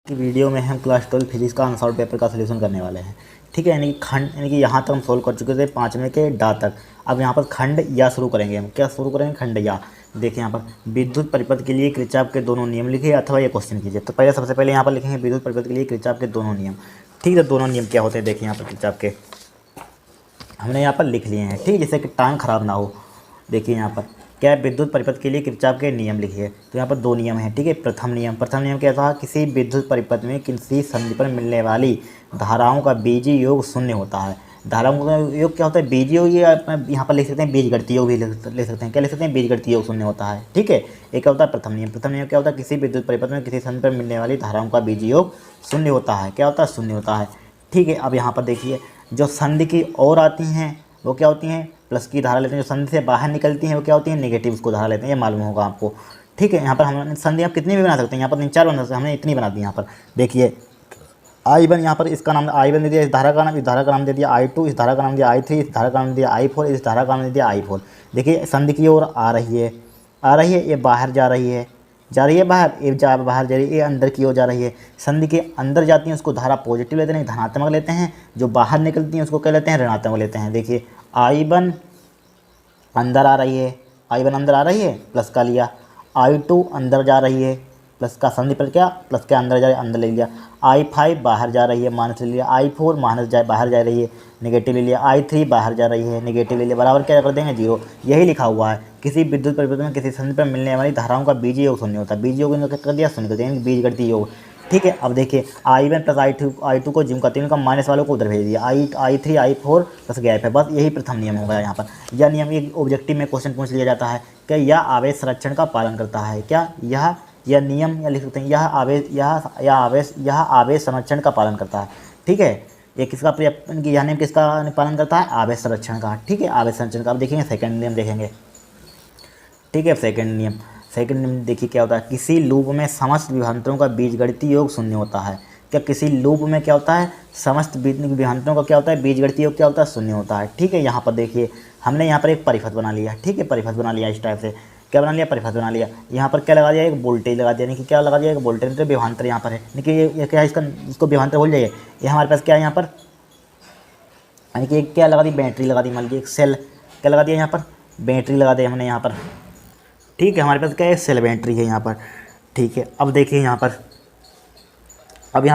की वीडियो में हम क्लास 12 फिजिक्स का अनसॉल्व पेपर का सलूशन करने वाले हैं। ठीक है, यानी कि खंड यानी कि यहाँ तक हम सोल्व कर चुके थे 5वें के डा तक। अब यहाँ पर खंड या शुरू करेंगे। हम क्या शुरू करेंगे? खंड या। देखिए यहाँ पर विद्युत परिपथ के लिए किरचॉफ के दोनों नियम लिखिए अथवा ये क्वेश्चन कीजिए। तो पहले सबसे पहले यहाँ पर लिखेंगे विद्युत परिपथ के लिए किरचॉफ के दोनों नियम। ठीक है, दोनों नियम क्या होते हैं देखिए यहाँ पर किरचॉफ के हमने यहाँ पर लिख लिए हैं। ठीक, जैसे कि टाइम खराब ना हो। देखिए यहाँ पर क्या है, विद्युत परिपथ के लिए किरचॉफ के नियम लिखिए। तो यहाँ पर दो नियम हैं। ठीक है, प्रथम नियम क्या था? किसी विद्युत परिपथ में किसी संधि पर मिलने वाली धाराओं का बीजीय योग शून्य होता है। धाराओं का योग क्या होता है? बीजीय योग। ये यहाँ पर लिख सकते हैं बीजगणितीय योग भी ले सकते हैं। क्या लिख सकते हैं? बीजगणितीय योग शून्य होता है। ठीक है, एक क्या होता है? प्रथम नियम क्या होता है? किसी विद्युत परिपथ में किसी संधि पर मिलने वाली धाराओं का बीजीय योग शून्य होता है। क्या होता है? शून्य होता है। ठीक है, अब यहाँ पर देखिए जो संधि की ओर आती हैं वो क्या होती हैं? प्लस की धारा लेते हैं। जो संधि से बाहर निकलती हैं वो क्या होती हैं? नेगेटिव उसको धारा लेते हैं। ये मालूम होगा आपको। ठीक है, यहाँ पर हम संधि आप कितनी भी बना सकते हैं। यहाँ पर 3-4 बना सकते हैं, हमने इतनी बना दी। यहाँ पर देखिए I1, यहाँ पर इसका नाम I1 दे दिया, इस धारा का नाम, इस धारा का नाम दे दिया I2, इस धारा का नाम दिया I3, इस धारा का नाम दिया I4, इस धारा का नाम दे दिया I4। देखिए संधि की ओर आ रही है, ये बाहर जा रही है बाहर, ये बाहर जा रही है, ये अंदर की ओर जा रही है। संधि के अंदर जाती हैं उसको धारा पॉजिटिव लेते हैं, धनात्मक लेते हैं। जो बाहर निकलती हैं उसको क्या लेते हैं? ऋणात्मक लेते हैं। देखिए I1 अंदर आ रही है, प्लस का लिया। I2 अंदर जा रही है, प्लस का संधि पर क्या? प्लस के अंदर जा रही है, अंदर ले लिया। I5 बाहर जा रही है, माइनस ले लिया। I4 बाहर जा रही है, नेगेटिव ले लिया। I3 बाहर जा रही है, नेगेटिव ले लिया। बराबर क्या कर देंगे? 0। यही लिखा हुआ है। किसी विद्युत परिपथ में किसी संधि पर मिलने वाली धाराओं का बीजीय योग शून्य होता है। बीजीय योग इन्होंने कर दिया, शून्य कर दिया, बीजगणितीय योग। ठीक है, अब देखिए I1 प्लस I2 को जिम करते हैं, उनका माइनस वालों को उधर भेज दिया। I3 I4 प्लस गैप है, बस यही प्रथम नियम होगा। यहाँ पर यह नियम एक ऑब्जेक्टिव में क्वेश्चन पूछ लिया जाता है। क्या यह आवेश संरक्षण का पालन करता है? क्या यह नियम, या लिख सकते हैं यह आवेश संरक्षण का पालन करता है। ठीक है, ये किसका यह नियम किसका पालन करता है? आवेश संरक्षण का। ठीक है, आवेश संरक्षण का। अब देखेंगे सेकंड नियम देखेंगे। ठीक है, सेकंड नियम देखिए क्या होता है? किसी लूप में समस्त विभवांतरों का बीजगणितीय योग शून्य होता है। क्या किसी लूप में क्या होता है? समस्त विभवांतरों का क्या होता है? बीजगणितीय योग क्या होता है? शून्य होता है। ठीक है, यहाँ पर देखिए हमने यहाँ पर एक परिपथ बना लिया। ठीक है, परिपथ बना लिया इस टाइप से। क्या बना लिया? परिपथ बना लिया। यहाँ पर क्या लगा दिया? एक वोल्टेज लगा दिया। यानी कि क्या लगा दिया? एक वोल्टेज। मतलब विभवांतर यहाँ पर है। यानी कि ये क्या है? इसको विभवांतर भूल जाइए। ये हमारे पास क्या है यहाँ पर? यानी कि क्या लगा दी? बैटरी लगा दी। मान लीजिए एक सेल क्या लगा दिया? यहाँ पर बैटरी लगा दिया हमने यहाँ पर। ठीक है, हमारे पास क्या है? सेल बैटरी है यहाँ पर। ठीक है, अब देखिए यहाँ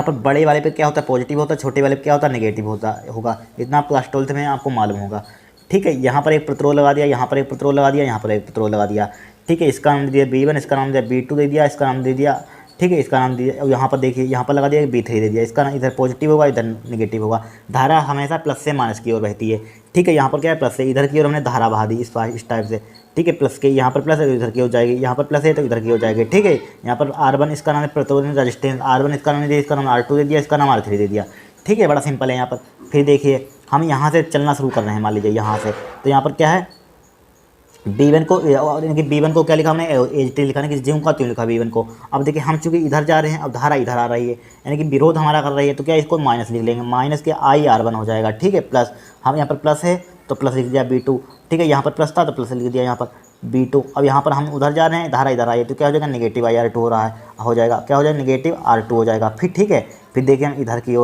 पर बड़े वाले पे क्या होता है? पॉजिटिव होता है। छोटे वाले पे क्या होता है? नेगेटिव होगा। इतना आप क्लास 12 में आपको मालूम होगा। ठीक है, यहाँ पर एक प्रतिरोध लगा दिया, यहाँ पर एक प्रतिरोध लगा दिया, यहाँ पर एक प्रतिरोध लगा दिया। ठीक है, इसका नाम दे दिया B1, इसका नाम दिया B2 दे दिया, इसका नाम दे दिया। ठीक है, इसका नाम दिया। यहाँ पर देखिए यहाँ पर लगा दिया B3 दे दिया। इसका इधर पॉजिटिव होगा, इधर नेगेटिव होगा। धारा हमेशा प्लस से माइनस की ओर बहती है। ठीक है, यहाँ पर क्या है? प्लस से इधर की ओर हमने धारा बहा दी इस टाइप से। ठीक है, प्लस के यहाँ पर प्लस है तो इधर की ओर जाएगी, यहाँ पर प्लस है तो इधर की ओर जाएगी। ठीक है, यहाँ पर R1 इसका नाम है प्रतिरोध रेजिस्टेंस, R1 इसका नाम दिया, इसका नाम R2 दे दिया, इसका नाम R3 दे दिया। ठीक है, बड़ा सिंपल है यहाँ पर। फिर देखिए हम यहाँ से चलना शुरू कर रहे हैं, मान लीजिए यहाँ से। तो यहाँ पर क्या है? B1 को, यानी कि B1 को क्या लिखा हमने? एच टी लिखा, कि ज्यों का त्यों लिखा B1 को। अब देखिए हम चूँकि इधर जा रहे हैं, अब धारा इधर आ रही है, यानी कि विरोध हमारा कर रही है। तो क्या इसको माइनस लिख लेंगे, माइनस के IR1 हो जाएगा। ठीक है, प्लस हम यहाँ पर प्लस है तो प्लस लिख दिया B2। ठीक है, यहाँ पर प्लस था तो प्लस लिख दिया यहाँ पर B2। अब यहाँ पर हम उधर जा रहे हैं, धारा इधर आई है, तो क्या हो जाएगा? नेगेटिव IR2 हो जाएगा। क्या हो जाएगा? नेगेटिव R2 हो जाएगा। फिर ठीक है, फिर देखिए हम इधर की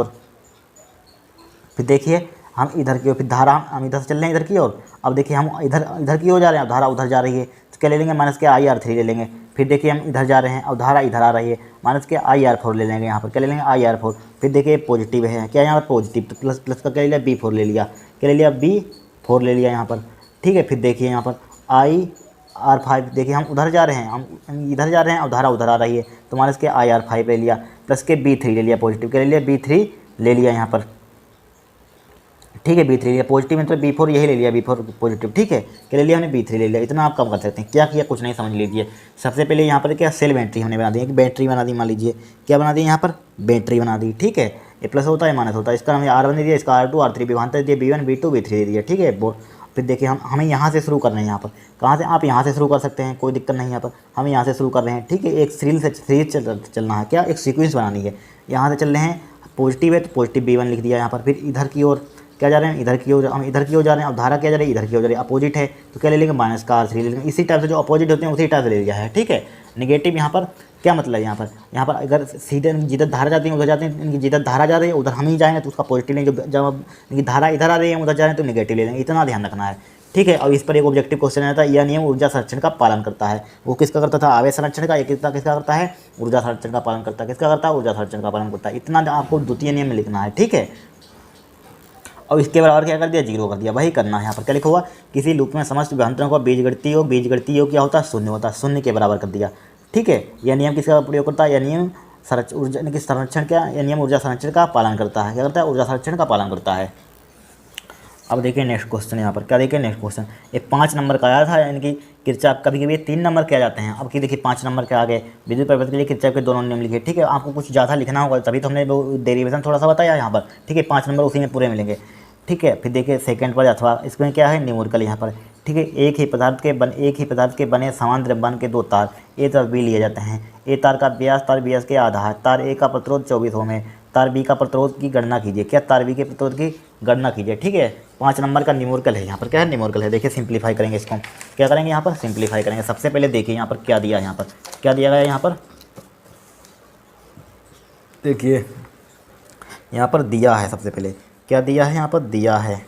ओर, फिर धारा हम इधर से चल रहे हैं इधर की ओर। अब देखिए हम इधर की ओर जा रहे हैं, अब धारा उधर जा रही है, तो क्या ले लेंगे? माइनस के IR3 ले लेंगे। फिर देखिए हम इधर जा रहे हैं, अब धारा इधर आ रही है, माइनस के IR4 ले लेंगे। यहाँ पर क्या ले लेंगे? IR4। फिर देखिए पॉजिटिव है, क्या यहाँ पर? पॉजिटिव, तो प्लस का क्या ले लिया? B4 ले लिया। क्या ले लिया? B4 ले लिया यहाँ पर। ठीक है, फिर देखिए यहाँ पर IR5। देखिए हम उधर जा रहे हैं, हम इधर जा रहे हैं, अब धारा उधर आ रही है, तो माइनस के IR5 ले लिया, प्लस के B3 ले लिया। पॉजिटिव क्या ले लिया? B3 ले लिया यहाँ पर। ठीक है, B3 लिया। पॉजिटिव मतलब B4 यही ले लिया, B4 पॉजिटिव। ठीक है, क्या ले लिया हमने? B3 ले लिया। इतना आप कम कर सकते हैं। क्या किया? कुछ नहीं, समझ लीजिए। सबसे पहले यहाँ पर क्या? सेल बैटरी हमने बना दी, एक बैटरी बना दी। मान लीजिए क्या बना दी? यहाँ पर बैटरी बना दी। ठीक है, ये प्लस होता है माइनस होता है। इसका हमने R1 दे दिया, इसका R2 R3 विभवांतर दे दिया, B1 B2 B3 दे दिया। ठीक है, फिर देखिए हमें यहाँ से शुरू करना है। यहाँ पर कहाँ से? आप यहाँ से शुरू कर सकते हैं, कोई दिक्कत नहीं। यहाँ पर हम यहाँ से शुरू कर रहे हैं। ठीक है, एक सीरीज चलना है। क्या? एक सीक्वेंस बनानी है। यहाँ से चल रहे हैं, पॉजिटिव है तो पॉजिटिव B1 लिख दिया यहाँ पर। फिर इधर की ओर क्या जा रहे हैं? इधर की ओर, हम इधर की ओर जा रहे हैं। अब धारा क्या जा रही है? इधर की ओर जा रही है, अपोजिट है, तो क्या ले लेंगे? माइनस का R3 ले लेंगे। इसी टाइप से जो अपोजिट होते हैं उसी टाइप से ले लिया है। ठीक है, नेगेटिव यहाँ पर क्या मतलब है यहाँ पर अगर सीधे जिधर धारा जाती है उधर जाते हैं, इनकी जिधर धारा जा रही है उधर हम ही जाएंगे तो उसका पॉजिटिव लेंगे, जब इनकी धारा इधर आ रही है उधर जा रहे हैं तो निगेटिव ले लेंगे, इतना ध्यान रखना है। ठीक है, और इस पर एक ऑब्जेक्टिव क्वेश्चन आता है, यह नियम ऊर्जा संरक्षण का पालन करता है। वो किसका करता था? आवेश संरक्षण का। एक किसका करता है? ऊर्जा संरक्षण का पालन करता है। किसका करता है? ऊर्जा संरक्षण का पालन करता है। इतना आपको द्वितीय नियम में लिखना है। ठीक है, और इसके बराबर क्या कर दिया? 0 कर दिया। वही करना है। यहाँ पर क्या लिखा हुआ? किसी लूप में समस्त विभवांतरों का बीजगणितीय योग क्या होता है? 0 होता है। 0 के बराबर कर दिया। ठीक है, यह नियम किसका प्रयोग करता है? यह नियम ऊर्जा की संरक्षण क्या? यह नियम ऊर्जा संरक्षण का पालन करता है। क्या करता है? ऊर्जा संरक्षण का पालन करता है। अब देखिए नेक्स्ट क्वेश्चन यहाँ पर क्या देखिए नेक्स्ट क्वेश्चन, ये 5 नंबर का आया था, यानी कि किरचॉफ कभी कभी 3 नंबर के आ जाते हैं। अब की देखिए 5 नंबर के आगे विद्युत परिपथ के लिए किरचॉफ के दोनों नियम लिखे। ठीक है, आपको कुछ ज़्यादा लिखना होगा तभी तो हमने वो डेरिवेशन थोड़ा सा बताया यहाँ पर। ठीक है, 5 नंबर उसी में पूरे मिलेंगे। ठीक है, फिर देखिए सेकंड पर अथवा इसमें क्या है? न्यूमेरिकल यहाँ पर। ठीक है, एक ही पदार्थ के बने समान द्रव्यमान के 2 तार ए तथा बी लिए जाते हैं। ए तार का व्यास तार बी के आधा है। तार ए का प्रतिरोध 24 ओम है। तार बी का प्रतिरोध की गणना कीजिए। क्या? तार बी के प्रतिरोध की गणना कीजिए। ठीक है, 5 नंबर का न्यूमेरिकल है यहाँ पर। क्या है? न्यूमेरिकल है। देखिए सिंप्लीफाई करेंगे इसको। क्या करेंगे यहाँ पर? सिंप्लीफाई करेंगे। सबसे पहले देखिए यहाँ पर क्या दिया है। यहाँ पर क्या दिया गया है? यहाँ पर देखिए यहाँ पर दिया है। सबसे पहले क्या दिया है? यहाँ पर दिया है,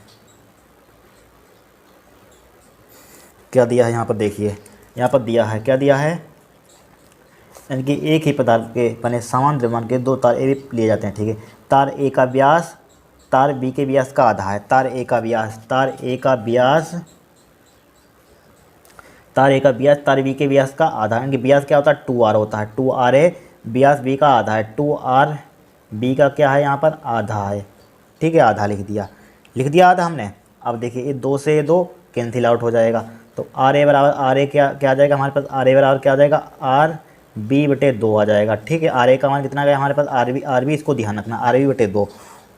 क्या दिया है? यहाँ पर देखिए यहाँ पर दिया है, क्या दिया है? यानी कि एक ही पदार्थ के बने समान द्रव्यमान के 2 तार ए लिए जाते हैं। ठीक है, तार ए का व्यास तार बी के व्यास का आधा है। तार ए का व्यास तार बी के व्यास का आधा, यानी कि व्यास क्या होता है? 2r होता है। 2r है, व्यास बी का आधा है। 2r बी का क्या है? यहाँ पर आधा है। ठीक है, आधा लिख दिया आधा हमने। अब देखिए ये 2 से 2 कैंसिल आउट हो जाएगा, तो आर ए बराबर आर ए क्या आ जाएगा हमारे पास? आर ए बराबर क्या आ जाएगा? आर बी बटे 2 आ जाएगा। ठीक है, आर ए का मान कितना गया हमारे पास? आर बी इसको ध्यान रखना, आर बी बटे 2।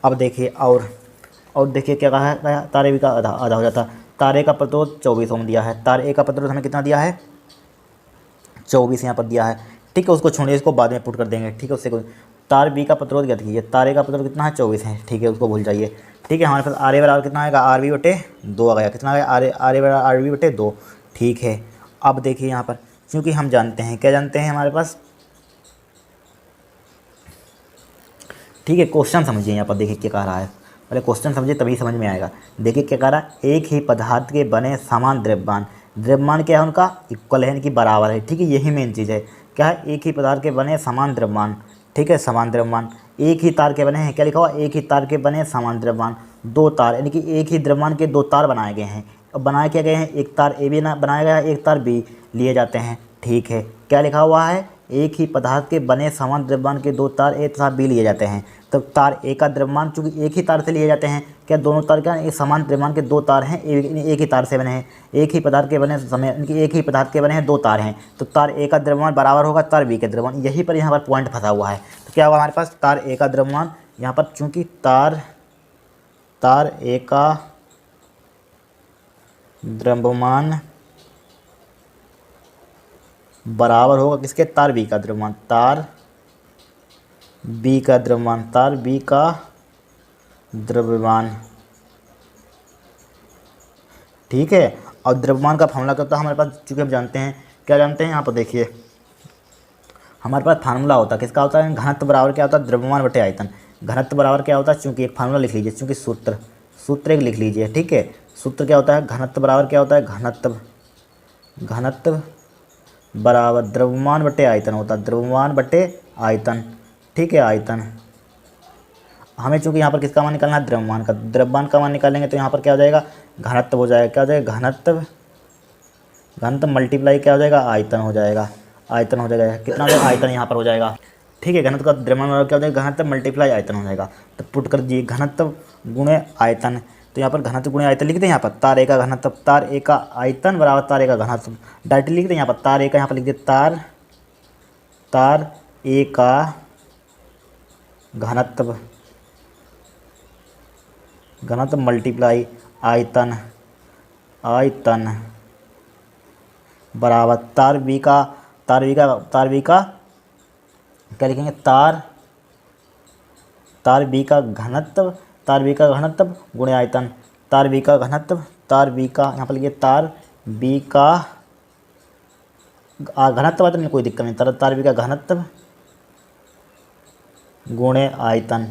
अब देखिए और देखिए क्या कहा है? तारे बी का आधा हो जाता। तारे का प्रतिरोध 24 ओम दिया है। तार ए का प्रतिरोध हमें कितना दिया है? 24 यहाँ पर दिया है। ठीक है, उसको छोड़िए, इसको बाद में पुट कर देंगे। ठीक है, उससे कोई तार बी का प्रतिरोध क्या कीजिए? तारे का प्रतिरोध कितना है? 24 है। ठीक है, उसको भूल जाइए। ठीक है, हमारे पास आर ए बराबर कितना आएगा? आर बी बटे 2 आ गया। कितना आ गया? आर ए बराबर आर बी बटे 2। ठीक है, अब देखिए यहाँ पर क्योंकि हम जानते हैं, क्या जानते हैं हमारे पास? ठीक है, क्वेश्चन समझिए यहाँ पर। देखिए क्या कह रहा है, पहले क्वेश्चन समझिए तभी समझ में आएगा। देखिए क्या कह रहा है? एक ही पदार्थ के बने समान द्रव्यमान क्या है? उनका इक्वल है, यानी कि बराबर है। ठीक है, यही मेन चीज़ है। क्या है? एक ही पदार्थ के बने समान द्रव्यमान। ठीक है, समान द्रव्यमान एक ही तार के बने हैं। क्या लिखा हुआ? एक ही तार के बने समान द्रव्यमान 2 तार, यानी कि एक ही द्रव्यमान के 2 तार बनाए गए हैं। अब बनाए क्या गए हैं? एक तार ए बी बनाया गया है, एक तार बी लिए जाते हैं। ठीक है, क्या लिखा हुआ है? एक ही पदार्थ के बने समान द्रव्यमान के 2 तार ए तथा बी लिए जाते हैं। तब तार ए का द्रव्यमान चूंकि एक ही तार से लिए जाते हैं, क्या दोनों तार क्या एक समान द्रव्यमान के 2 तार हैं, एक ही तार से बने हैं। एक ही पदार्थ के बने समय इनकी एक ही पदार्थ के बने हैं 2 तार हैं, तो तार ए का द्रव्यमान बराबर होगा तार बी के द्रव्यमान। यही पर यहाँ पर पॉइंट फंसा हुआ है। तो क्या होगा हमारे पास? तार ए का द्रव्यमान यहाँ पर चूंकि तार ए का द्रव्यमान बराबर होगा किसके? तार बी का द्रव्यमान। तार बी का द्रव्यमान। ठीक है, और द्रव्यमान का फॉर्मूला क्या होता है हमारे पास? चूँकि हम जानते हैं, क्या जानते हैं? यहाँ पर देखिए हमारे पास फार्मूला होता है, किसका होता है? घनत्व बराबर क्या होता है? द्रव्यमान बटे आयतन। घनत्व बराबर क्या होता है? चूँकि एक फार्मूला लिख लीजिए, चूँकि सूत्र एक लिख लीजिए। ठीक है, सूत्र क्या होता है? घनत्व बराबर क्या होता है? घनत्व बराबर द्रव्यमान बटे आयतन होता है। द्रव्यमान बटे आयतन। ठीक है, आयतन। हमें चूंकि यहाँ पर किसका मान निकालना है? द्रव्यमान का मान निकालेंगे तो यहाँ पर क्या हो जाएगा? घनत्व हो जाएगा। क्या हो जाएगा? घनत्व मल्टीप्लाई क्या हो जाएगा? आयतन हो जाएगा। कितना हो जाएगा? आयतन यहाँ पर हो जाएगा। ठीक है, घनत्व का द्रव्यमान क्या हो जाएगा? घनत्व मल्टीप्लाई आयतन हो जाएगा। तो पुट कर दीजिए घनत्व गुणे आयतन। तो यहाँ पर घनत्व गुणे आयतन लिख दें। यहाँ पर तार ए का घनत्व, तार ए का आयतन बराबर तार ए का घनत्व। डायरेक्टली लिख दें यहाँ पर तार ए का, यहाँ पर लिख दें तार ए का घनत्व मल्टीप्लाई आयतन बराबर तार बी का क्या लिखेंगे? तार बी का घनत्व गुणे आयतन। तार बी का यहाँ पर लिखिए तार बी का घनत्व आयतन में कोई दिक्कत नहीं, तार बी का घनत्व गुणे आयतन।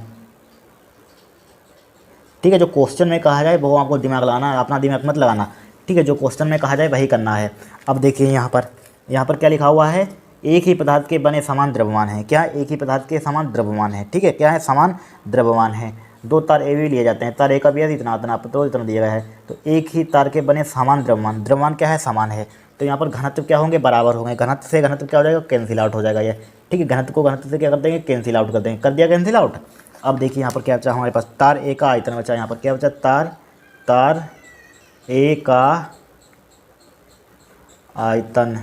ठीक है, जो क्वेश्चन में कहा जाए वो आपको दिमाग लगाना है, अपना दिमाग मत लगाना। ठीक है, जो क्वेश्चन में कहा जाए वही करना है। अब देखिए यहाँ पर क्या लिखा हुआ है, एक ही पदार्थ के बने समान द्रव्यमान है। क्या, एक ही पदार्थ के समान द्रव्यमान है। ठीक है, क्या है, समान द्रव्यमान है। दो तार ए भी लिए जाते हैं, तार ए का भी है इतना इतना तो इतना दिया गया है, तो एक ही तार के बने समान द्रव्यमान, द्रव्यमान क्या है, समान है। तो यहाँ पर घनत्व क्या होंगे, बराबर होंगे। घनत्व से घनत्व क्या हो जाएगा, कैंसिल आउट हो जाएगा ये। ठीक है, घनत्व को घनत्व से क्या कर देंगे, कैंसिल आउट कर देंगे, कर दिया कैंसिल आउट। अब देखिए यहाँ पर क्या बचा हमारे पास, तार ए का आयतन बचा। यहाँ पर क्या बचा, तार ए का आयतन,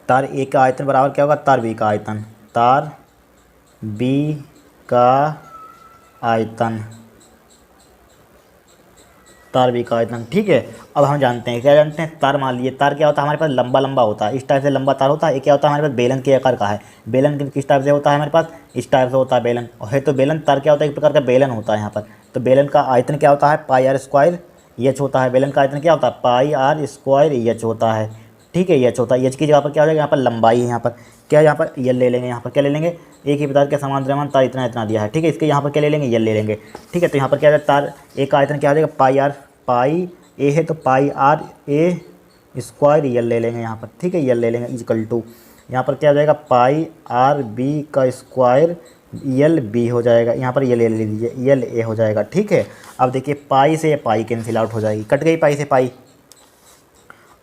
तार ए का आयतन बराबर क्या होगा, तार बी का आयतन, तार बी का आयतन, तार बी का आयतन। ठीक है, अब हम जानते हैं, क्या जानते हैं, तार मान लीजिए, तार क्या होता है हमारे पास, लंबा लंबा होता है, इस टाइप से लंबा तार होता है। ये क्या होता है हमारे पास, बेलन के आकार का है। बेलन किस टाइप से होता है हमारे पास, इस टाइप से होता है बेलन, और है तो बेलन। तार क्या होता है, एक प्रकार का बेलन होता है यहाँ पर। तो बेलन का आयतन क्या होता है, पाई आर स्क्वायर एच होता है। बेलन का आयतन क्या होता है, पाई आर स्क्वायर एच होता है। ठीक है, एच होता है। एच की जगह पर क्या हो जाएगा, यहाँ पर लंबाई है, यहाँ पर क्या, यहाँ पर यल ले लेंगे। यहाँ पर क्या ले लेंगे, एक ही पदार्थ के समान द्रव्यमान, तार इतना इतना दिया है। ठीक है, इसके यहाँ पर क्या ले लेंगे, यल ले लेंगे। ठीक है, तो यहाँ पर क्या हो जाएगा, तार ए का आयतन क्या हो जाएगा, पाई आर, पाई ए है तो पाई आर ए स्क्वायर यल ले लेंगे यहाँ पर। ठीक है, यल ले लेंगे इक्वल टू, यहाँ पर क्या हो जाएगा, पाई आर बी का स्क्वायर यल बी हो जाएगा। यहाँ पर यल ले लीजिए, यल ए हो जाएगा। ठीक है, अब देखिए पाई से पाई कैंसिल आउट हो जाएगी, कट गई पाई से पाई।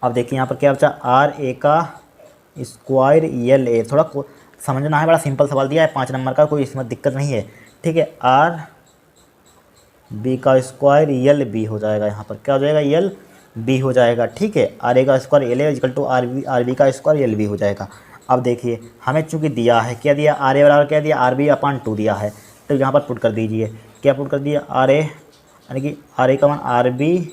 अब देखिए यहाँ पर क्या बचा, आर ए का स्क्वायर यल ए। थोड़ा समझना है, बड़ा सिंपल सवाल दिया है 5 नंबर का, कोई इसमें दिक्कत नहीं है। ठीक है, आर बी का स्क्वायर यल बी हो जाएगा। यहाँ पर क्या हो जाएगा, यल बी हो जाएगा। ठीक है, आर ए का square L A equal to R B का स्क्वायर यल बी हो जाएगा। अब देखिए हमें चूंकि दिया है, क्या दिया, आर ए बराबर क्या दिया, आर बी अपान 2 दिया है। तो यहाँ पर पुट कर दीजिए, क्या पुट कर दिया, आर ए यानी कि आर ए का मान आर बी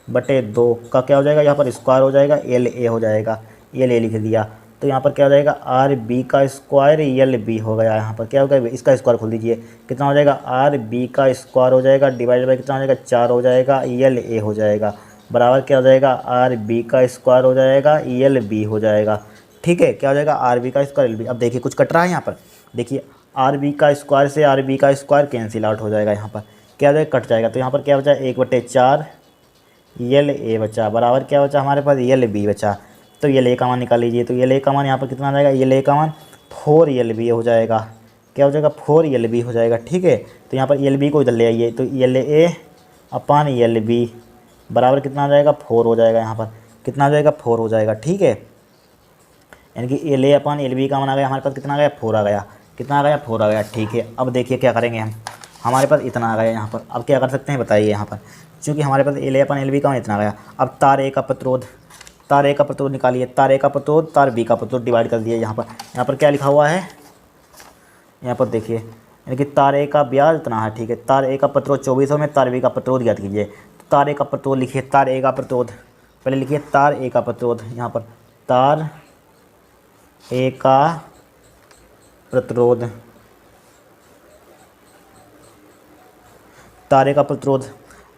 बटे 2 का क्या हो जाएगा, यहाँ पर स्क्वायर हो जाएगा, एल ए हो जाएगा, एल ए लिख दिया। तो यहाँ पर क्या हो जाएगा, आर बी का स्क्वायर यल बी हो गया। यहाँ पर क्या हो गया, इसका स्क्वायर खोल दीजिए, कितना हो जाएगा, आर बी का स्क्वायर हो जाएगा डिवाइड बाई कितना हो जाएगा, 4 हो जाएगा, यल ए हो जाएगा, बराबर क्या हो जाएगा, आर बी का स्क्वायर हो जाएगा, यल बी हो जाएगा। ठीक है, क्या हो जाएगा, आर बी का स्क्वायर यल बी। अब देखिए कुछ कट रहा है यहाँ पर, देखिए आर बी का स्क्वायर से आर बी का स्क्वायर कैंसिल आउट हो जाएगा। यहाँ पर क्या हो जाएगा, कट जाएगा। तो यहाँ पर क्या बचा, 1/4 यल ए बचा, बराबर क्या बचा हमारे पास, यल बी बचा। तो यल ए का मान निकाल लीजिए, तो यल ए का मान यहाँ पर कितना आ जाएगा, यल ए का मान 4 यल बी हो जाएगा। क्या हो जाएगा, 4 यल बी हो जाएगा। ठीक है, तो यहाँ पर यल बी को इधर ले आइए, तो यल ए अपान यल बी बराबर कितना आ जाएगा, 4 हो जाएगा। यहाँ पर कितना आ जाएगा, 4 हो जाएगा। ठीक है, यानी कि यल ए अपान यल बी का मान आ गया हमारे पास, कितना आ गया, 4 आ गया, कितना आ गया, 4 आ गया। ठीक है, अब देखिए क्या करेंगे हम, हमारे पास इतना आ गया यहाँ पर। अब क्या कर सकते हैं बताइए, यहाँ पर चूँकि हमारे पास यल ए अपान यल बी का मान इतना आ गया। अब तार ए का प्रतिरोध, तार ए का प्रतिरोध निकालिए, तार ए का प्रतिरोध तार बी का प्रतिरोध डिवाइड कर दिए। यहाँ पर क्या लिखा हुआ है, यहाँ पर देखिए, यानी कि तार ए का ब्याज इतना है। ठीक है, तार ए का प्रतिरोध 2400 में, तार बी का प्रतिरोध ज्ञात कीजिए। तो तार ए का प्रतिरोध लिखिए, तार ए का प्रतिरोध पहले लिखिए, तार ए का प्रतिरोध, यहाँ पर तार ए का प्रतिरोध, तार ए का प्रतिरोध,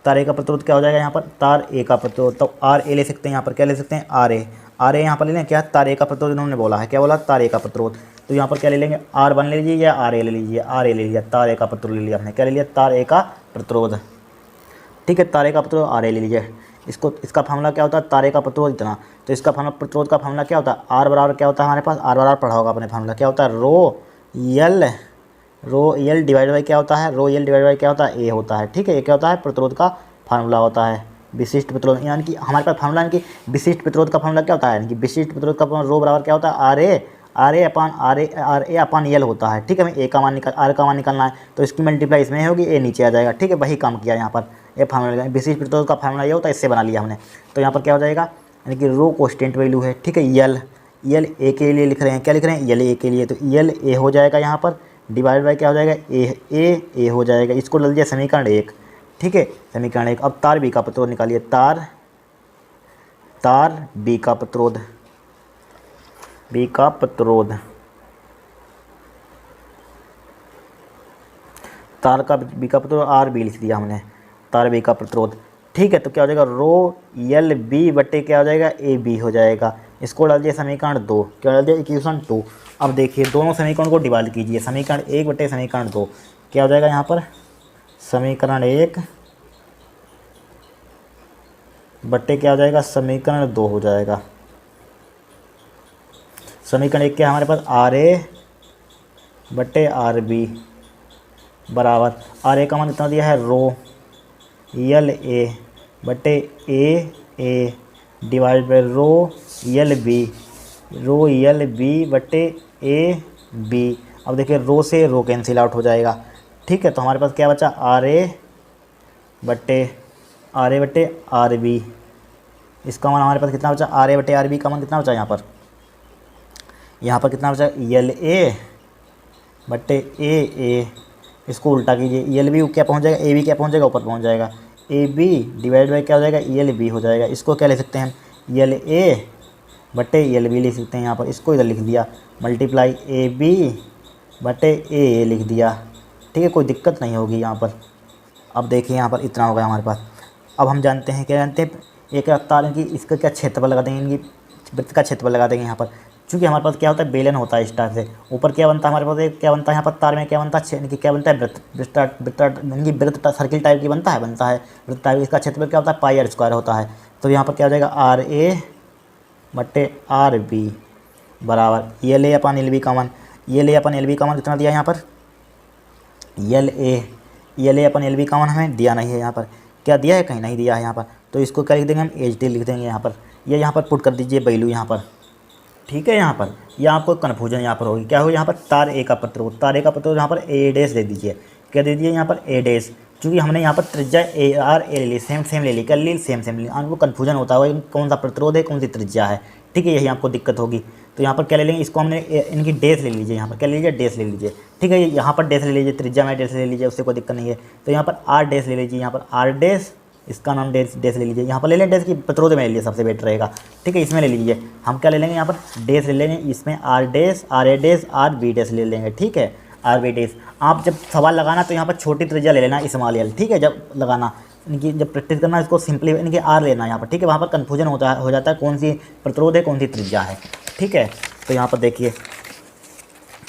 तार ए का प्रतिरोध क्या हो जाएगा, यहाँ पर तार ए का प्रतिरोध, तो आर ए ले सकते हैं, यहाँ पर क्या ले सकते हैं, आर ए, आर ए यहाँ पर ले लें, क्या तार ए का प्रतिरोध इन्होंने बोला है, क्या बोला, तार ए का प्रतिरोध। तो यहाँ पर क्या ले लेंगे, R1 ले लीजिए या आर ए ले लीजिए, आर ए ले लिया, तार ए का प्रतिरोध ले लिया हमने, क्या ले लिया, तार ए का प्रतिरोध। ठीक है, तार ए का प्रतिरोध आर ए ले लीजिए। इसको, इसका फार्मूला क्या होता है, तार ए का प्रतिरोध इतना, तो इसका फार्मूला, प्रतिरोध का फार्मूला क्या होता है, आर बराबर क्या होता है हमारे पास, आर बराबर पढ़ा होगा अपने फार्मूला, क्या होता है, रो यल डिवाइड बाई क्या होता है, रो यल डिवाइड बाई क्या होता है, ए होता है। ठीक है, ये क्या होता है, प्रतिरोध का फार्मूला होता है, विशिष्ट प्रतिरोध, यानी कि हमारे पास फार्मूला, यानी कि विशिष्ट प्रतिरोध का फार्मूला क्या होता है, यानी कि विशिष्ट प्रतिरोध का रो बराबर क्या होता है, आर ए अपान यल होता है। ठीक है, हमें ए का मान निकाल, आर का मान निकालना है, तो इसकी मल्टीप्लाई इसमें होगी, ए नीचे आ जाएगा। ठीक है, वही काम किया यहाँ पर, ये फार्मूला, विशिष्ट प्रतिरोध का फार्मूला ये होता है, इससे बना लिया हमने। तो यहाँ पर क्या हो जाएगा, यानी कि रो कांस्टेंट वैल्यू है। ठीक है, यल ए के लिए लिख रहे हैं, क्या लिख रहे हैं, यल ए के लिए, तो यल ए हो जाएगा यहाँ पर, डिवाइड बाई क्या हो जाएगा, ए हो जाएगा। इसको डाल दिया समीकरण 1। ठीक है, समीकरण 1। अब तार बी का प्रतिरोध निकालिए, तार बी का प्रतिरोध, बी का प्रतिरोध, तार का बी का प्रतिरोध, आर बी लिख दिया हमने, तार बी का प्रतिरोध। ठीक है। तो क्या हो जाएगा, रो यल बी बटे क्या हो जाएगा, ए बी हो जाएगा। इसको डाल दिया समीकरण 2, क्या डाल दिया, इक्वेशन 2। अब देखिए दोनों समीकरण को डिवाइड कीजिए, समीकरण 1 बटे समीकरण 2 क्या हो जाएगा यहाँ पर, समीकरण 1 बटे क्या हो जाएगा, समीकरण 2 हो जाएगा। समीकरण 1 क्या है हमारे पास, आर ए बटे आर बी बराबर, आर ए का मान कितना दिया है, रो यल ए बटे A divide by rho L B बटे ए बी। अब देखिए रो से रो कैंसिल आउट हो जाएगा। ठीक है, तो हमारे पास क्या बचा, आर ए बटे आर बी। इसका मान हमारे पास कितना बचा, आर ए बटे आर बी का मान कितना बचा यहाँ पर कितना बचा, यल ए बटे ए। इसको उल्टा कीजिए, यल बी क्या पहुँच जाएगा, ए बी क्या पहुँच जाएगा, ऊपर पहुँच जाएगा, ए बी डिवाइड बाई क्या हो जाएगा, यल बी हो जाएगा। इसको क्या ले सकते हैं हम, यल ए बटे यल बी लिख सकते हैं यहाँ पर। इसको इधर लिख दिया, मल्टीप्लाई ए बी बटे ए लिख दिया। ठीक है, कोई दिक्कत नहीं होगी यहाँ पर। अब देखिए यहाँ पर इतना हो गया हमारे पास। अब हम जानते हैं, क्या जानते हैं, एक तार की इसका क्या क्षेत्रफल लगा देंगे, इनकी वृत्त का क्षेत्रफल लगा देंगे यहाँ पर। क्योंकि हमारे पास क्या होता है, बेलन होता है स्टार से ऊपर क्या बनता है हमारे पास, क्या बनता है यहाँ पर तार में, क्या बनता है, इनकी क्या बनता है, वृत्त सर्किल टाइप की बनता है वृत्त टाइप। इसका क्षेत्रफल क्या होता है, पाई आर स्क्वायर होता है। तो यहाँ पर क्या हो जाएगा, आर ए बटे आर बी बराबर यल ए अपन एल बी का मान, यल ए अपन एल बी का मान कितना दिया यहाँ पर, यल ए अपन एल बी का मान हमें दिया नहीं है यहाँ पर। क्या दिया है, कहीं नहीं दिया है यहाँ पर। तो इसको क्या लिख देंगे हम, एच डी लिख देंगे यहाँ पर। ये यहाँ पर पुट कर दीजिए वैल्यू यहाँ पर। ठीक है, यहाँ पर या आपको कन्फ्यूजन यहाँ पर होगी, क्या होगी यहाँ पर, तार ए का प्रतिरोध यहाँ पर ए डैश दे दीजिए। क्या दे दीजिए यहाँ पर, ए डैश। क्योंकि हमने यहाँ पर त्रिज्या ए आर ए ले ली, सेम ले ली, कर ली सेम ली। आपको कन्फ्यूजन होता है कौन सा प्रतिरोध है, कौन सी त्रिज्या है। ठीक है, यही आपको दिक्कत होगी। तो यहाँ पर क्या ले लेंगे, इसको हमने इनकी डैश ले लीजिए, यहाँ पर क्या ले लीजिए, डैश ले लीजिए। ठीक है, यहाँ पर डैश ले लीजिए, त्रिज्या में डैश ले लीजिए, उससे कोई दिक्कत नहीं है। तो यहाँ पर आर डैश ले लीजिए, यहाँ पर आर डैश, इसका नाम डैश ले लीजिए। यहाँ पर ले लें डैश की, प्रतिरोध में ले लीजिए, सबसे बेटर रहेगा। ठीक है, इसमें ले लीजिए। हम क्या ले लेंगे, यहाँ पर डैश ले लेंगे, इसमें R dash, R A dash, R B dash ले लेंगे। ठीक है, आर बी डैश। आप जब सवाल लगाना तो यहाँ पर छोटी त्रिज्या ले लेना, स्मॉल एल। ठीक है, जब लगाना इनकी, जब प्रैक्टिस करना इसको सिंपली इनके आर लेना यहाँ पर। ठीक है, वहाँ पर कन्फ्यूजन हो जाता है कौन सी प्रतिरोध है, कौन सी त्रिज्या है। ठीक है, तो यहाँ पर देखिए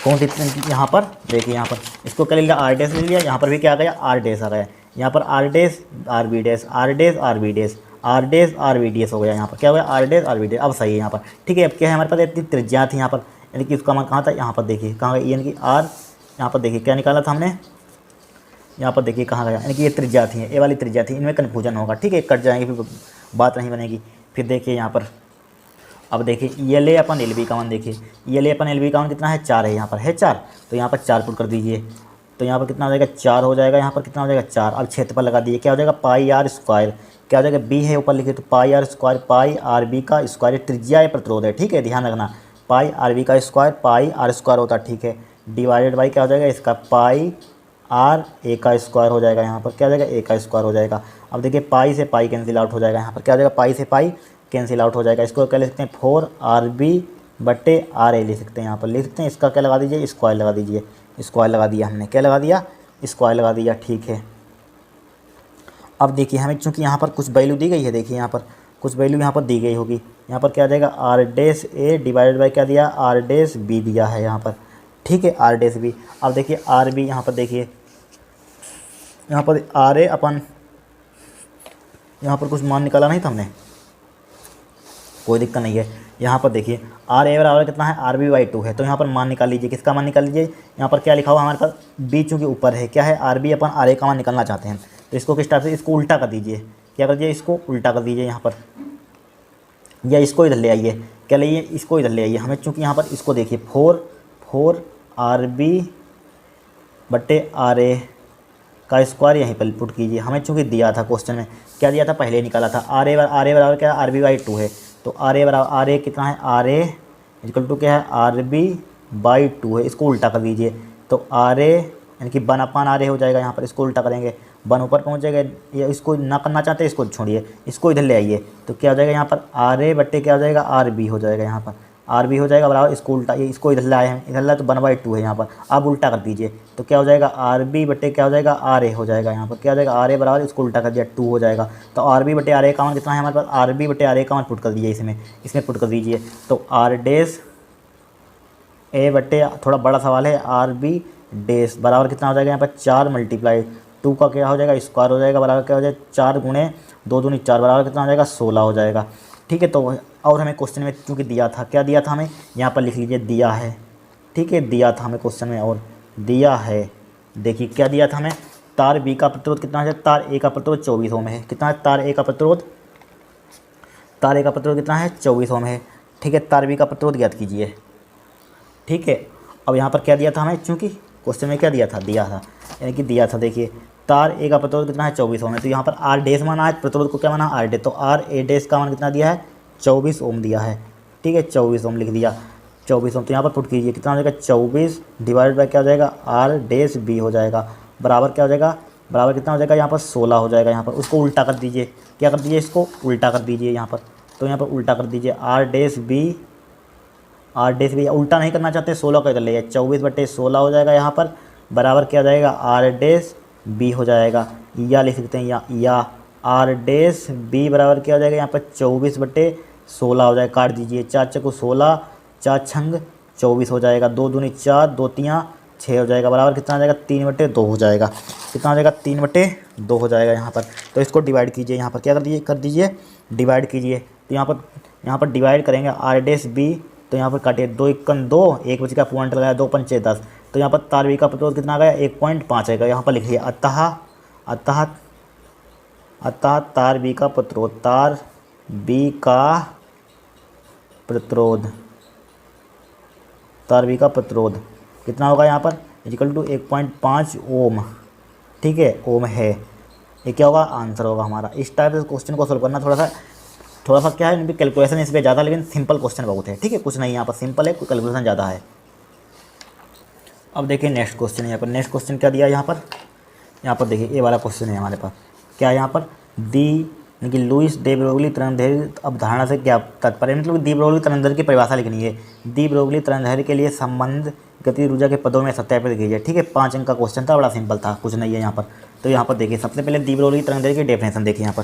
कौन सी, यहाँ पर देखिए, यहाँ पर इसको क्या ले लिया, आर डैश ले लिया। यहाँ पर भी क्या आ गया, आर डैश आ गया। यहाँ पर R dash R B dash, R dash R B dash, R dash R B dash हो गया। यहाँ पर क्या हो गया, R dash R B dash. अब सही है यहाँ पर। ठीक है, अब क्या है हमारे पास, इतनी त्रिज्या थी यहाँ पर, यानी कि उसका मान कहाँ था, यहाँ पर देखिए कहाँ गया, यानी कि आर, यहाँ पर देखिए क्या निकाला था हमने, यहाँ पर देखिए कहाँ गया, यानी कि ये त्रिज्या थी, ये वाली त्रिज्या थी। इनमें कन्फ्यूजन होगा। ठीक है, कट जाएंगे, फिर बात नहीं बनेगी। फिर देखिए यहाँ पर, अब देखिए यल ए अपन एल बी का मान देखिए, यल ए अपन एल बी का मान कितना है, 4 है। यहाँ पर है 4, तो यहाँ पर 4 पुट कर दीजिए। तो यहाँ पर कितना हो जाएगा, 4 हो जाएगा। यहाँ पर कितना हो जाएगा, 4। अब क्षेत्रफल लगा दीजिए, क्या हो जाएगा, पाई आर स्क्वायर। क्या हो जाएगा, बी है ऊपर लिखे, तो pi R square, pi R B का स्क्वायर, त्रिज्या या प्रतिरोध है। ठीक है, ध्यान रखना, पाई आर बी का स्क्वायर, पाई आर स्क्वायर होता है। ठीक है, डिवाइडेड बाई क्या हो जाएगा, इसका पाई आर ए का स्क्वायर हो जाएगा। यहाँ पर क्या हो जाएगा, ए का स्क्वायर हो जाएगा। अब देखिए पाई से पाई कैंसिल आउट हो जाएगा। यहाँ पर क्या हो जाएगा, पाई से पाई कैंसिल आउट हो जाएगा। इसको क्या लिख सकते हैं, 4 आर बी बटे आर ए लिख सकते हैं। यहाँ पर लिख सकते हैं, इसका क्या लगा दीजिए, स्क्वायर लगा दीजिए। स्क्वायर लगा दिया हमने, क्या लगा दिया, स्क्वायर लगा दिया। ठीक है, अब देखिए हमें चूँकि यहाँ पर कुछ वैल्यू दी गई है, देखिए यहाँ पर कुछ वैल्यू यहाँ पर दी गई होगी। यहाँ पर क्या आ जाएगा, R dash A divided by क्या दिया, आर डैश बी दिया है यहाँ पर। ठीक है, आर डैश बी। अब देखिए आर बी, यहाँ पर देखिए, यहाँ पर आर ए अपन, यहाँ पर कुछ मान निकाला नहीं था हमने, कोई दिक्कत नहीं है। यहाँ पर देखिए आर ए बराबर कितना है, आर बी बाई 2 है। तो यहाँ पर मान निकाल लीजिए, किसका मान निकाल लीजिए, यहाँ पर क्या लिखा हुआ हमारे पास, बी चूँकि ऊपर है, क्या है, R B upon are A का मान निकालना चाहते हैं। तो इसको किस टाइप से, इसको उल्टा कर दीजिए। क्या कर दीजिए, इसको उल्टा कर दीजिए यहाँ पर, या इसको इधर ले आइए। क्या लाइए, इसको इधर ले आइए। हमें चूँकि यहाँ पर इसको देखिए, 4 आर बी बटे आर ए का स्क्वायर यहीं पर पुट कीजिए। हमें चूँकि दिया था क्वेश्चन में, क्या दिया था, पहले निकाला था, आर ए बराबर क्या है, आर बी बाई 2 है। तो आर ए बराबर, आर ए कितना है, आर ए इक्वल टू क्या है, आर बी बाई 2 है। इसको उल्टा कर दीजिए। तो आर ए यानी कि 1 अपान आर ए हो जाएगा। यहाँ पर इसको उल्टा करेंगे, 1 ऊपर पहुँच जाएगा। या इसको ना करना चाहते हैं, इसको छोड़िए, इसको इधर ले आइए। तो क्या हो जाएगा, यहाँ पर आर ए बट्टे क्या हो जाएगा, आर बी हो जाएगा। यहाँ पर आर बी हो जाएगा बराबर इसको उल्टा, ये इसको इधर लाए हैं, इधर लाए तो 1/2 है यहाँ पर। अब उल्टा कर दीजिए तो क्या हो जाएगा आर बी बटे क्या हो जाएगा आर ए हो जाएगा। यहाँ पर क्या हो जाएगा आर ए बराबर इसको उल्टा कर दिया 2 हो जाएगा। तो आर बी बटे आर ए का मान कितना है हमारे पास, आर बी बटे आर ए का मान पुट कर दीजिए इसमें पुट कर दीजिए। तो आर डेस ए बटे, थोड़ा बड़ा सवाल है, आर बी डेस बराबर कितना हो जाएगा यहाँ पर 4 × 2 का क्या हो जाएगा स्क्वायर हो जाएगा बराबर क्या हो जाएगा 4 × 2 दूनी 4 बराबर कितना हो जाएगा 16 हो जाएगा। ठीक है, तो और हमें क्वेश्चन में चूँकि दिया था, क्या दिया था हमें, यहाँ पर लिख लीजिए दिया है। ठीक है, दिया था हमें क्वेश्चन में और दिया है। देखिए क्या दिया था हमें, तार बी का प्रतिरोध कितना है, तार ए का प्रतिरोध 24 ओम है। कितना है तार ए का प्रतिरोध, तार ए का प्रतिरोध कितना है 24 ओम है। ठीक है, तार बी का प्रतिरोध ज्ञात कीजिए। ठीक है, अब यहाँ पर क्या दिया था हमें, चूँकि क्वेश्चन में क्या दिया था, यानी कि दिया था, देखिए तार ए का प्रतिरोध कितना है 24 ओम है। तो यहाँ पर आर डेस माना है, प्रतिरोध को क्या माना आर डे, तो आर ए डेस का मान कितना दिया है 24 ओम दिया है। ठीक है, 24 ओम लिख दिया, 24 ओम। तो यहाँ पर पुट कीजिए कितना हो जाएगा 24 डिवाइड बाय क्या हो जाएगा आर डेस बी हो जाएगा बराबर क्या हो जाएगा, बराबर कितना हो जाएगा यहाँ पर 16 हो जाएगा। यहाँ पर उसको उल्टा कर दीजिए, क्या कर दीजिए इसको उल्टा कर दीजिए यहाँ पर। तो यहाँ पर उल्टा कर दीजिए आर डेस बी उल्टा नहीं करना चाहते 16 का इधर ले जाए 24/16 हो जाएगा यहाँ पर बराबर क्या हो जाएगा आर डेस बी हो जाएगा। या लिख सकते हैं या आर डेस बी बराबर क्या हो जाएगा यहाँ पर 24/16 हो जाएगा। काट दीजिए 4 × 16 4 × 24 हो जाएगा, 2 दूनी 4 2 3 6 हो जाएगा बराबर कितना हो जाएगा 3/2 हो जाएगा। कितना हो जाएगा 3/2 हो जाएगा यहाँ पर। तो इसको डिवाइड कीजिए, यहाँ पर क्या कर दीजिए डिवाइड कीजिए। तो यहाँ पर डिवाइड करेंगे आर डेस बी, तो यहाँ पर काटिए 2 × 2 1 बच का पॉइंट लगाया 2 × 5 = 10। तो यहाँ पर तार बी का प्रतिरोध कितना आ गया 1.5 आएगा। यहाँ पर लिखिए अतः तार बी का प्रतिरोध, तार बी का प्रतिरोध कितना होगा यहाँ पर = 1.5 ओम। ठीक है, ओम है, ये क्या होगा आंसर होगा हमारा। इस टाइप से क्वेश्चन को सोल्व करना थोड़ा सा क्या है, इनकी कैलकुलेशन इस पर ज़्यादा, लेकिन सिंपल क्वेश्चन बहुत है। ठीक है, कुछ नहीं यहाँ पर सिंपल है, कोई कैलकुलेशन ज़्यादा है। अब देखिए नेक्स्ट क्वेश्चन, यहाँ पर नेक्स्ट क्वेश्चन क्या दिया यहाँ पर देखिए ये वाला क्वेश्चन है हमारे पास। क्या है यहाँ पर यानी कि लुईस de Broglie तरंगदैर्घ्य अवधारणा से क्या तात्पर्य, मतलब डी ब्रोगली तरंगदैर्घ्य की परिभाषा लिखनी है। डी ब्रोगली तरंगदैर्घ्य के लिए संबंध गतिज ऊर्जा के पदों में सत्यापित कीजिए। ठीक है, 5 अंक का क्वेश्चन था, बड़ा सिंपल था, कुछ नहीं है यहाँ पर। तो यहाँ पर देखिए सबसे पहले डी ब्रोगली तरंगदैर्घ्य की डेफिनेशन देखिए। यहाँ पर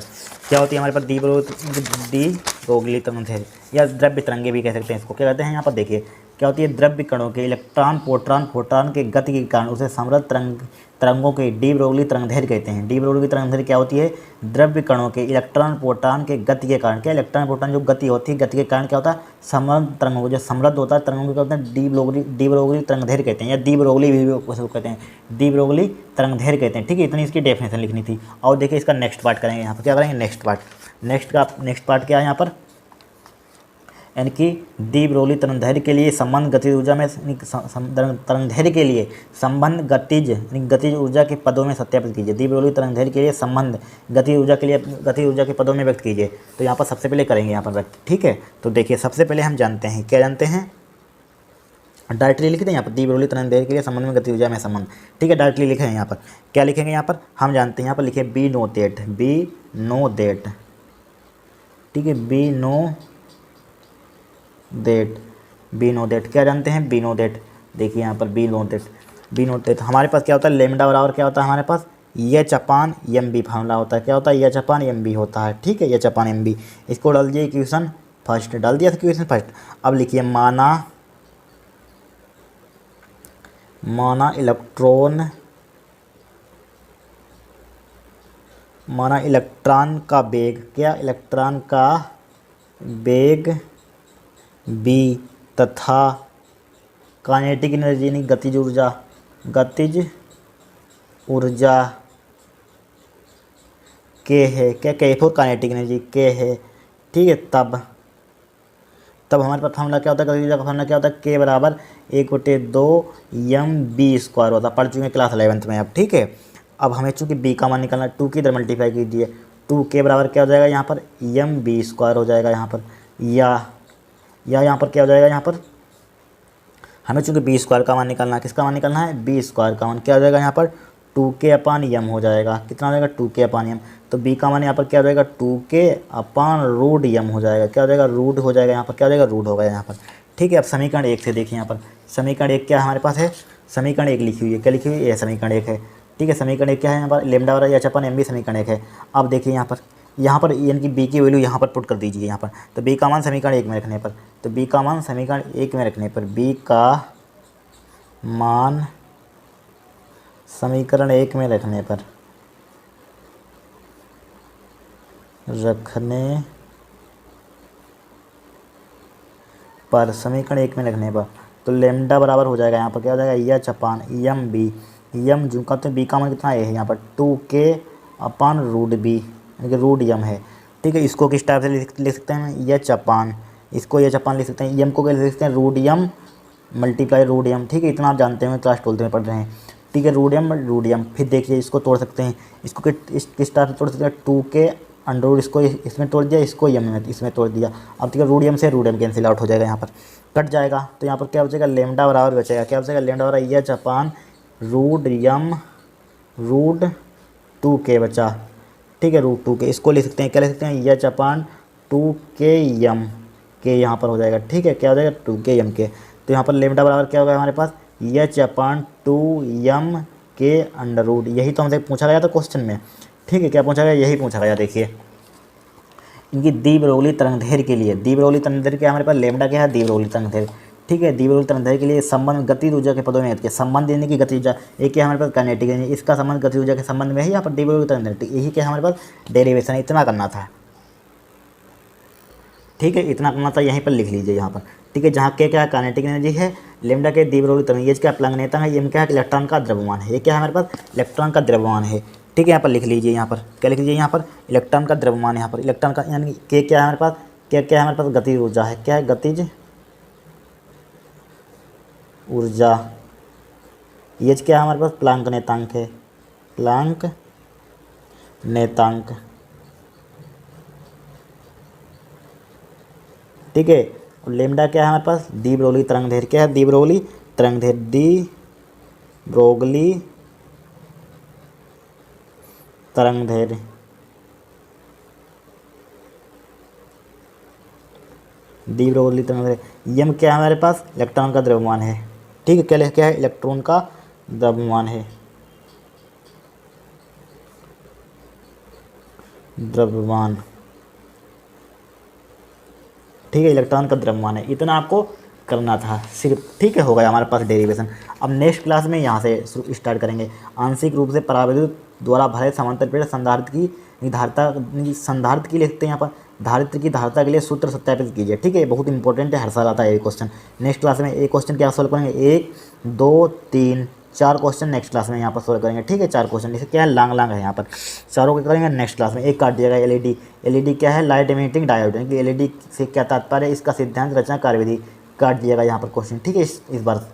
क्या होती है हमारे पास डी ब्रोगली तरंगदैर्घ्य या द्रव्य तरंगे भी कह सकते हैं इसको। क्या कहते हैं यहाँ पर देखिए क्या होती है, द्रव्य कणों के इलेक्ट्रॉन प्रोटॉन के गति के कारण उसे समृद्ध तरंगों के डी ब्रोगली तरंगदैर्घ्य कहते हैं। डी ब्रोगली तरंगदैर्घ्य क्या होती है, द्रव्य कणों के इलेक्ट्रॉन प्रोटॉन के गति के कारण, क्या इलेक्ट्रॉन प्रोटॉन जो गति होती है, गति के कारण क्या होता है समृद्ध तरंगों को, जो समृद्ध होता है तरंगों को क्या होता है डी ब्रोगली तरंगदैर्घ्य कहते हैं, या डी ब्रोगली भी उसको कहते हैं, डी ब्रोगली तरंगदैर्घ्य कहते हैं। ठीक है, इतनी इसकी डेफिनेशन लिखनी थी। और देखिए इसका नेक्स्ट पार्ट करेंगे। यहाँ पर क्या करेंगे नेक्स्ट पार्ट क्या है यहाँ पर, यानी कि डी ब्रोगली तरंगदैर्घ्य के लिए संबंध गतिज ऊर्जा में तरंगदैर्घ्य के लिए संबंध गतिज ऊर्जा के पदों में सत्यापित कीजिए। डी ब्रोगली तरंगदैर्घ्य के लिए संबंध गतिज ऊर्जा के पदों में व्यक्त कीजिए। तो यहाँ पर सबसे पहले करेंगे यहाँ पर व्यक्त। ठीक है, तो देखिए सबसे पहले हम जानते हैं, क्या जानते हैं, डायरेक्टली लिख दें यहाँ पर डी ब्रोगली तरंगदैर्घ्य के लिए संबंध में गतिज ऊर्जा में संबंध। ठीक है, डायरेक्टली लिखे हैं यहाँ पर। क्या लिखेंगे यहाँ पर, हम जानते हैं यहाँ पर लिखे बी नो दैट। ठीक है, बी नो दैट क्या जानते हैं, बी नो दैट। देखिए यहाँ पर बी नो दैट हमारे पास क्या होता है, लेमडा बराबर क्या होता है हमारे पास H/mb फार्मूला होता है। क्या होता है H/mb होता है। ठीक है, H/mb इसको डाल दिए इक्वेशन फर्स्ट, डाल दिया था इक्वेशन फर्स्ट। अब लिखिए माना इलेक्ट्रॉन का वेग, क्या इलेक्ट्रॉन का वेग बी तथा काइनेटिक एनर्जी यानी गतिज ऊर्जा के है, क्या के फॉर काइनेटिक एनर्जी के है। ठीक है, तब हमारे पास फार्मूला क्या होता है, गतिज ऊर्जा का फार्मूला क्या होता है, के बराबर 1/2 mv² होता है। पढ़ चुके हैं क्लास 11th में अब। ठीक है, अब हमें चूँकि बी का मान निकालना, 2 की इधर मल्टीप्लाई कीजिए, 2 के बराबर क्या हो जाएगा यहाँ पर mv² हो जाएगा यहाँ पर। या यहाँ पर क्या हो जाएगा, यहाँ पर हमें चूँकि b² का मान निकालना है, किसका मान निकालना है, b² का मान क्या हो जाएगा यहाँ पर 2k/m हो जाएगा। कितना हो जाएगा 2k/m। तो b का मान यहाँ पर क्या हो जाएगा 2k/√m हो जाएगा। क्या हो जाएगा रूट हो जाएगा यहाँ पर, क्या हो जाएगा रूट होगा यहाँ पर। ठीक है। अब समीकरण 1 से देखिए यहाँ पर समीकरण 1 क्या हमारे पास है, समीकरण 1 लिखी हुई है, क्या लिखी हुई है, ये समीकरण 1 है। ठीक है, समीकरण 1 क्या है यहाँ पर, लेमडा बराबर एच अपन एम भी समीकरण 1 है। अब देखिए यहाँ पर यानी कि बी की वैल्यू यहाँ पर पुट कर दीजिए यहाँ पर, तो बी का मान समीकरण 1 में रखने पर, तो बी का मान समीकरण 1 में रखने पर, बी का मान समीकरण 1 में रखने पर समीकरण 1 में रखने पर तो लेमडा बराबर हो जाएगा यहाँ पर, क्या हो जाएगा, एच अपान एम बी, एम जो का तो बी का मान कितना है यहाँ पर 2k अपान रूट बी यानी कि रूट एम है। ठीक है, इसको किस टाइप से लिख सकते हैं, एच अपान, इसको एच अपान लिख सकते हैं, एम को क्या लिख सकते हैं, root M multiply root M. ठीक है, इतना आप जानते हैं, क्लास 12 में पढ़ रहे हैं। ठीक है, रूट एम। फिर देखिए इसको तोड़ सकते हैं, इसको किस टाइप से तोड़ सकते हैं, 2k अंडर इसको इसमें तोड़ दिया, इसको एम में इसमें तोड़ दिया। अब ठीक है, रूट एम से रूट एम कैंसिल आउट हो जाएगा, यहाँ पर कट जाएगा। तो यहाँ पर क्या बचेगा, लेमडा बराबर बचेगा, क्या बचेगा, लेमडा बराबर H upon root M root 2k बचा। ठीक है, रूट 2k, इसको लिख सकते हैं, क्या लिख सकते हैं, एच अपान 2k एम के यहाँ पर हो जाएगा। ठीक है, क्या हो जाएगा, 2k एम के। तो यहाँ पर लेमडा बराबर क्या होगा हमारे पास, एच अपान 2m के अंडर रूट। यही तो हमसे पूछा गया था क्वेश्चन में। ठीक है, क्या पूछा गया, यही पूछा गया। देखिए इनकी द्विबरोली तरंगदैर्घ्य के लिए, द्विबरोली तरंगदैर्घ्य क्या हमारे पास, लेमडा क्या है, द्विबरोली तरंगदैर्घ्य। ठीक है, द्विबरोली तरंगदैर्घ्य के लिए संबंध गतिज ऊर्जा के पदों में के संबंध यानी कि गतिज ऊर्जा, एक क्या हमारे पास काइनेटिक है, इसका संबंध गतिज ऊर्जा के संबंध में है यहाँ पर द्विबरोली तरंगदैर्घ्य, यही क्या हमारे पास डेरिवेशन, इतना करना था। ठीक है, इतना करना था, यहीं पर लिख लीजिए यहाँ पर। ठीक है, जहाँ के क्या है काइनेटिक एनर्जी है, लेमडा के द्विबरोली तरंग, क्या प्लंगनेता है, एम क्या है इलेक्ट्रॉन का द्रव्यमान है, ये क्या है हमारे पास इलेक्ट्रॉन का द्रव्यमान है। ठीक है, यहाँ पर लिख लीजिए, यहाँ पर क्या लिख लीजिए, यहाँ पर इलेक्ट्रॉन का द्रव्यमान, यहाँ पर इलेक्ट्रॉन का यानी के क्या है हमारे पास, क्या है हमारे पास गतिज ऊर्जा है, क्या है गतिज ऊर्जा। ये क्या है हमारे पास प्लांक नेतांक है, प्लांक नेतांक। ठीक है, और लेमडा क्या है हमारे पास, द्विबरोली तरंगदैर्घ्य, क्या है द्विबरोली तरंगदैर्घ्य, द्विबरोली तरंगदैर्घ्य। द्विबरोली तरंगदैर्घ्य, यम क्या है हमारे पास, इलेक्ट्रॉन का द्रव्यमान है। ठीक है, क्या है इलेक्ट्रॉन का द्रव्यमान है, द्रव्यमान। ठीक है, इलेक्ट्रॉन का द्रव्यमान है, इतना आपको करना था सिर्फ। ठीक है, हो गया हमारे पास डेरिवेशन। अब नेक्स्ट क्लास में यहाँ से स्टार्ट करेंगे, आंशिक रूप से परावैद्युत द्वारा भरे समांतर प्लेट संधारित्र की निर्धारता, संधारित्र की लिखते हैं यहाँ पर, धारित्र की धारता के लिए सूत्र सत्यापित कीजिए। ठीक है, बहुत इंपॉर्टेंट है, हर साल आता है ये क्वेश्चन। नेक्स्ट क्लास में एक क्वेश्चन क्या सोल्व करेंगे, 1 2 3 4 क्वेश्चन नेक्स्ट क्लास में यहाँ पर सोल्व करेंगे। ठीक है, 4 क्वेश्चन, जैसे क्या है लांग है यहाँ पर, चारों को करेंगे नेक्स्ट क्लास में। एक काट दिएगा एलईडी क्या है, लाइट इमिटिंग डायोड, यानी कि एलईडी से क्या तात्पर्य है, इसका सिद्धांत रचना कार्यविधि काट दिएगा यहाँ पर क्वेश्चन। ठीक है, इस बार